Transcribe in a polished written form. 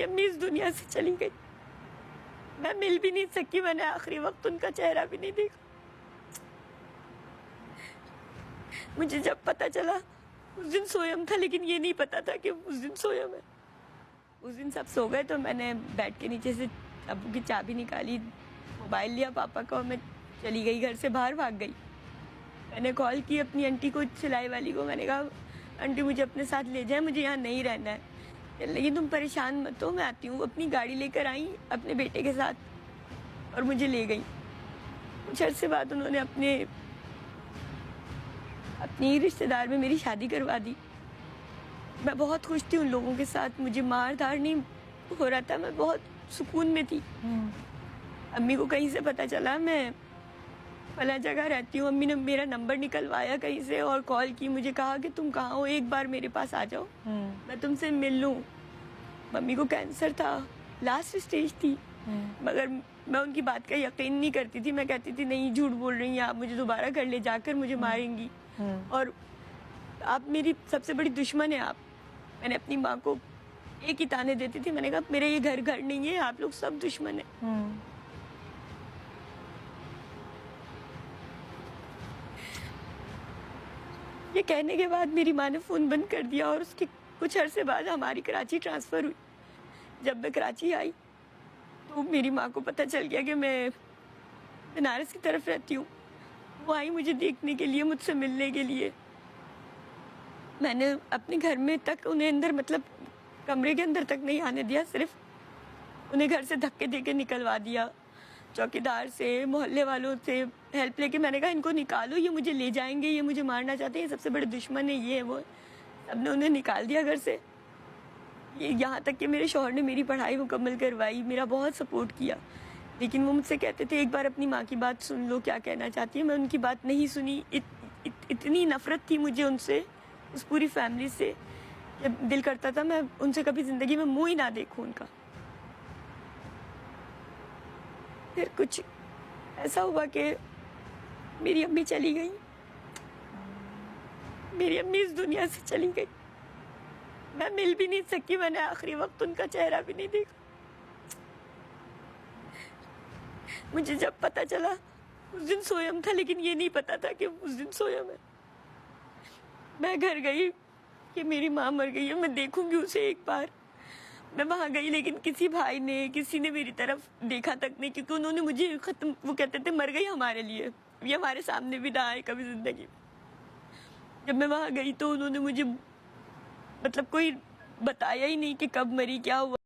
अम्मी इस दुनिया से चली गई। मैं मिल भी नहीं सकी, मैंने आखिरी वक्त उनका चेहरा भी नहीं देखा। मुझे जब पता चला उस दिन सोयम था, लेकिन ये नहीं पता था कि उस दिन सोयम है। उस दिन सब सो गए तो मैंने बेड के नीचे से अब्बू की चाबी निकाली, मोबाइल लिया पापा का और मैं चली गई, घर से बाहर भाग गई। मैंने कॉल की अपनी आंटी को, सिलाई वाली को। मैंने कहा आंटी मुझे अपने साथ ले जाए, मुझे यहाँ नहीं रहना है। लेकिन तुम परेशान मत हो, मैं आती हूँ। अपनी गाड़ी लेकर आई अपने बेटे के साथ और मुझे ले गई। कुछ अर्से बाद उन्होंने अपनी रिश्तेदार में मेरी शादी करवा दी। मैं बहुत खुश थी उन लोगों के साथ, मुझे मार धार नहीं हो रहा था, मैं बहुत सुकून में थी। अम्मी को कहीं से पता चला मैं फला जगह रहती हूँ। अम्मी ने मेरा नंबर निकलवाया कहीं से और कॉल की, मुझे कहा कि तुम कहाँ हो, एक बार मेरे पास आ जाओ, मैं तुमसे मिल लूँ। मम्मी को कैंसर था, लास्ट स्टेज थी, मगर मैं उनकी बात का यकीन नहीं करती थी। मैं कहती थी नहीं, झूठ बोल रही हैं आप, मुझे दोबारा घर ले जाकर मुझे मारेंगी और आप मेरी सबसे बड़ी दुश्मन है आप। मैंने अपनी माँ को एक ही ताने देती थी, मैंने कहा मेरा ये घर नहीं है, आप लोग सब दुश्मन है। ये कहने के बाद मेरी माँ ने फ़ोन बंद कर दिया और उसके कुछ अरसे बाद हमारी कराची ट्रांसफ़र हुई। जब मैं कराची आई तो मेरी माँ को पता चल गया कि मैं बनारस की तरफ रहती हूँ। वो आई मुझे देखने के लिए, मुझसे मिलने के लिए। मैंने अपने घर में तक उन्हें अंदर, मतलब कमरे के अंदर तक नहीं आने दिया, सिर्फ उन्हें घर से धक्के दे के निकलवा दिया। चौकीदार से, मोहल्ले वालों से हेल्प लेके मैंने कहा इनको निकालो, ये मुझे ले जाएंगे, ये मुझे मारना चाहते हैं, ये सबसे बड़े दुश्मन है, ये है वो है। सबने उन्हें निकाल दिया घर से। ये यहाँ तक कि मेरे शौहर ने मेरी पढ़ाई मुकम्मल करवाई, मेरा बहुत सपोर्ट किया। लेकिन वो मुझसे कहते थे एक बार अपनी माँ की बात सुन लो, क्या कहना चाहती है। मैं उनकी बात नहीं सुनी। इतनी नफरत थी मुझे उनसे, उस पूरी फैमिली से, जब दिल करता था मैं उनसे कभी ज़िंदगी में मुँह ही ना देखूँ उनका। फिर कुछ ऐसा हुआ कि मेरी अम्मी चली गई। मेरी अम्मी इस दुनिया से चली गई। मैं मिल भी नहीं सकी, मैंने आखिरी वक्त उनका चेहरा भी नहीं देखा। मुझे जब पता चला उस दिन सोयम था, लेकिन ये नहीं पता था कि उस दिन सोयम है। मैं घर गई कि मेरी माँ मर गई है, मैं देखूंगी उसे एक बार। मैं वहाँ गई, लेकिन किसी ने मेरी तरफ देखा तक नहीं, क्योंकि उन्होंने मुझे वो कहते थे मर गई हमारे लिए, ये हमारे सामने भी ना आए कभी जिंदगी में। जब मैं वहाँ गई तो उन्होंने मुझे, मतलब कोई बताया ही नहीं कि कब मरी, क्या हुआ।